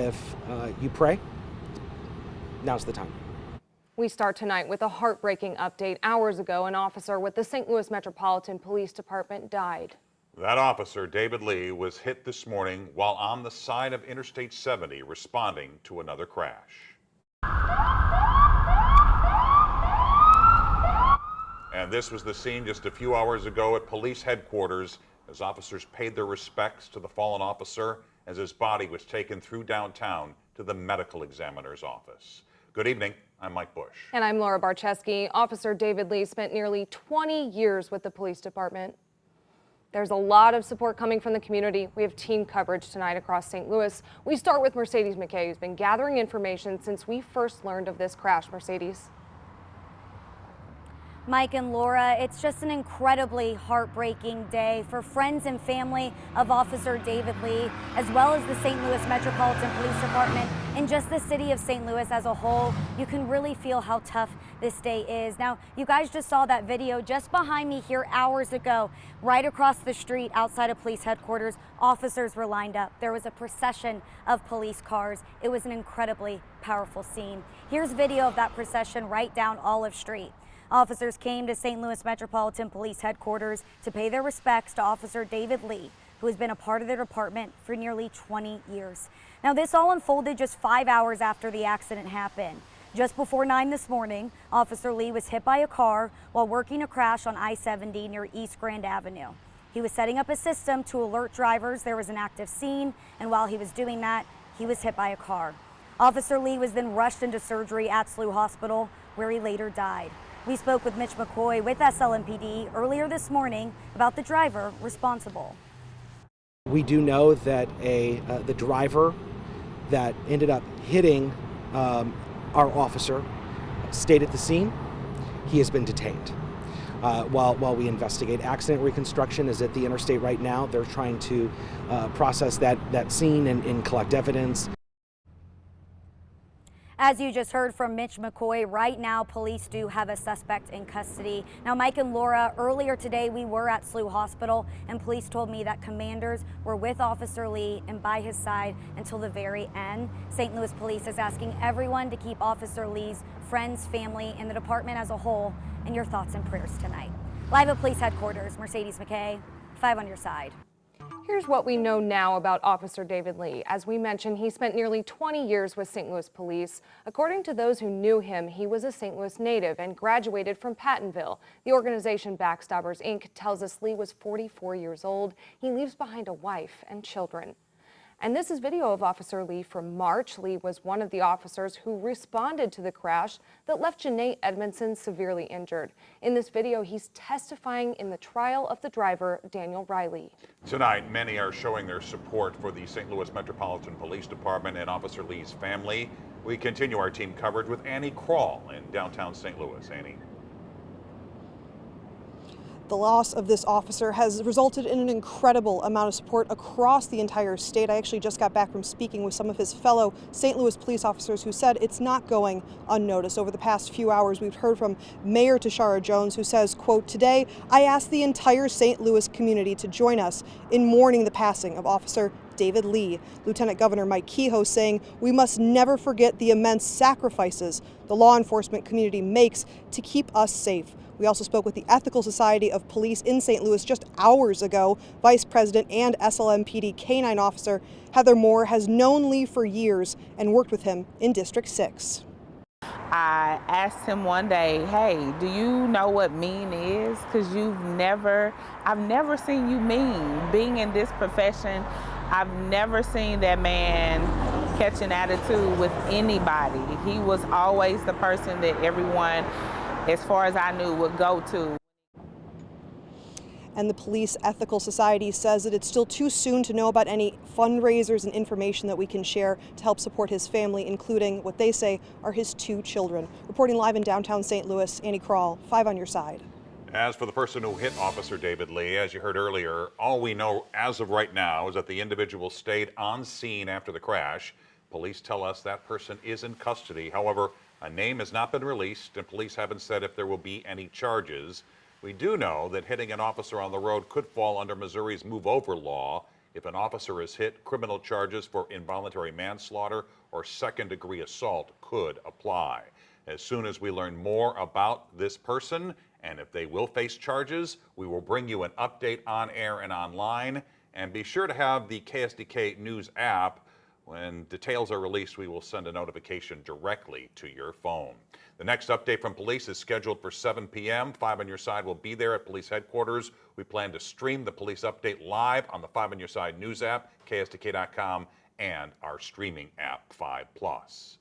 If you pray, now's the time. We start tonight with a heartbreaking update. Hours ago, an officer with the St. Louis Metropolitan Police Department died. That officer, David Lee, was hit this morning while on the side of Interstate 70 responding to another crash. And this was the scene just a few hours ago at police headquarters as officers paid their respects to the fallen officer as his body was taken through downtown to the medical examiner's office. Good evening. I'm Mike Bush. And I'm Laura Barczewski. Officer David Lee spent nearly 20 years with the police department. There's a lot of support coming from the community. We have team coverage tonight across St. Louis. We start with Mercedes McKay, who's been gathering information since we first learned of this crash. Mercedes. Mike and Laura, it's just an incredibly heartbreaking day for friends and family of Officer David Lee, as well as the St. Louis Metropolitan Police Department and just the city of St. Louis as a whole. You can really feel how tough this day is. Now, you guys just saw that video just behind me here hours ago, right across the street outside of police headquarters. Officers were lined up. There was a procession of police cars. It was an incredibly powerful scene. Here's video of that procession right down Olive Street. Officers came to St. Louis Metropolitan Police Headquarters to pay their respects to Officer David Lee, who has been a part of their department for nearly 20 years. Now, this all unfolded just 5 hours after the accident happened. Just before 9 this morning, Officer Lee was hit by a car while working a crash on I-70 near East Grand Avenue. He was setting up a system to alert drivers there was an active scene, and while he was doing that, he was hit by a car. Officer Lee was then rushed into surgery at SLU Hospital, where he later died. We spoke with Mitch McCoy with SLMPD earlier this morning about the driver responsible. We do know that the driver that ended up hitting our officer stayed at the scene. He has been detained. While we investigate, accident reconstruction is at the interstate right now. They're trying to process that scene and collect evidence. As you just heard from Mitch McCoy, right now police do have a suspect in custody. Now, Mike and Laura, earlier today we were at SLU Hospital and police told me that commanders were with Officer Lee and by his side until the very end. St. Louis Police is asking everyone to keep Officer Lee's friends, family, and the department as a whole in your thoughts and prayers tonight. Live at police headquarters, Mercedes McKay, 5 on your side. Here's what we know now about Officer David Lee. As we mentioned, he spent nearly 20 years with St. Louis Police. According to those who knew him, he was a St. Louis native and graduated from Pattonville. The organization Backstabbers Inc. tells us Lee was 44 years old. He leaves behind a wife and children. And this is video of Officer Lee from March. Lee was one of the officers who responded to the crash that left Janae Edmondson severely injured. In this video, he's testifying in the trial of the driver, Daniel Riley. Tonight, many are showing their support for the St. Louis Metropolitan Police Department and Officer Lee's family. We continue our team coverage with Annie Krall in downtown St. Louis. Annie. The loss of this officer has resulted in an incredible amount of support across the entire state. I actually just got back from speaking with some of his fellow St. Louis police officers who said it's not going unnoticed. Over the past few hours, we've heard from Mayor Tashara Jones, who says, quote, "Today, I asked the entire St. Louis community to join us in mourning the passing of Officer David Lee." Lieutenant Governor Mike Kehoe saying, "We must never forget the immense sacrifices the law enforcement community makes to keep us safe." We also spoke with the Ethical Society of Police in St. Louis just hours ago. Vice President and SLMPD K-9 officer Heather Moore has known Lee for years and worked with him in District 6. I asked him one day, "Hey, do you know what mean is? Because I've never seen you mean. Being in this profession, I've never seen that man catch an attitude with anybody. He was always the person that everyone, as far as I knew, would go to." And the Police Ethical Society says that it's still too soon to know about any fundraisers and information that we can share to help support his family, including what they say are his 2 children. Reporting live in downtown St. Louis, Annie Krall, 5 on your side. As for the person who hit Officer David Lee, as you heard earlier, all we know as of right now is that the individual stayed on scene after the crash. Police tell us that person is in custody. However, a name has not been released, and police haven't said if there will be any charges. We do know that hitting an officer on the road could fall under Missouri's move-over law, If an officer is hit, criminal charges for involuntary manslaughter or second-degree assault could apply. As soon as we learn more about this person and if they will face charges, we will bring you an update on air and online. And be sure to have the KSDK News app. When details are released, we will send a notification directly to your phone. The next update from police is scheduled for 7 p.m. 5 on Your Side will be there at police headquarters. We plan to stream the police update live on the 5 on Your Side news app, KSDK.com, and our streaming app, 5 Plus.